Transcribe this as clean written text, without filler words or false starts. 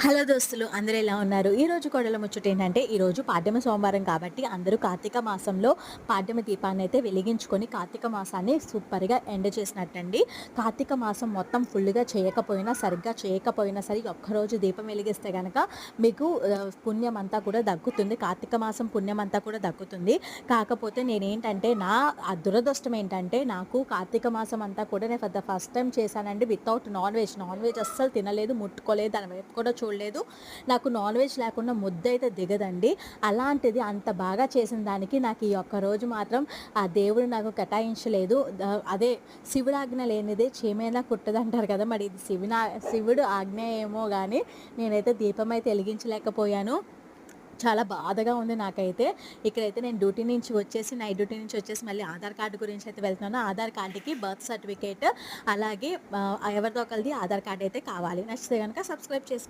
Hello దోస్తులు, అందరూ ఎలా ఉన్నారు? ఈరోజు కోడల ముచ్చట ఏంటంటే, ఈరోజు పాడ్యమ సోమవారం కాబట్టి అందరూ కార్తీక మాసంలో పాడ్యమ దీపాన్ని అయితే వెలిగించుకొని కార్తీక మాసాన్ని సూపర్గా ఎండ్ చేసినట్టండి. కార్తీక మాసం మొత్తం ఫుల్గా చేయకపోయినా, సరిగ్గా చేయకపోయినా సరే, ఒక్కరోజు దీపం వెలిగిస్తే కనుక మీకు పుణ్యం అంతా కూడా దక్కుతుంది. కార్తీక మాసం పుణ్యం అంతా కూడా దక్కుతుంది. కాకపోతే నేనేంటంటే, నా దురదృష్టం ఏంటంటే, నాకు కార్తీక మాసం అంతా కూడా నేను ఫస్ట్ టైం చేశానండి వితౌట్ నాన్ వెజ్ అస్సలు తినలేదు, ముట్టుకోలేదు, దాని వైపు కూడా చూడలేదు. నాకు నాన్ వెజ్ లేకుండా ముద్ద అయితే దిగదండి. అలాంటిది అంత బాగా చేసిన దానికి నాకు ఈ ఒక్క రోజు మాత్రం ఆ దేవుడు నాకు కేటాయించలేదు. అదే శివుడు ఆజ్ఞ లేనిదే చీమైనా కుట్టదంటారు కదా, మరి ఇది శివుడు ఆజ్ఞ ఏమో కానీ నేనైతే దీపం అయితే వెలిగించలేకపోయాను. చాలా బాధగా ఉంది నాకైతే. ఇక్కడైతే నేను నైట్ డ్యూటీ నుంచి వచ్చేసి మళ్ళీ ఆధార్ కార్డు గురించి అయితే వెళ్తున్నాను. ఆధార్ కార్డుకి బర్త్ సర్టిఫికేట్, అలాగే ఎవరిదో ఒకరిది ఆధార్ కార్డ్ అయితే కావాలి. నచ్చితే కనుక సబ్స్క్రైబ్ చేసుకోండి.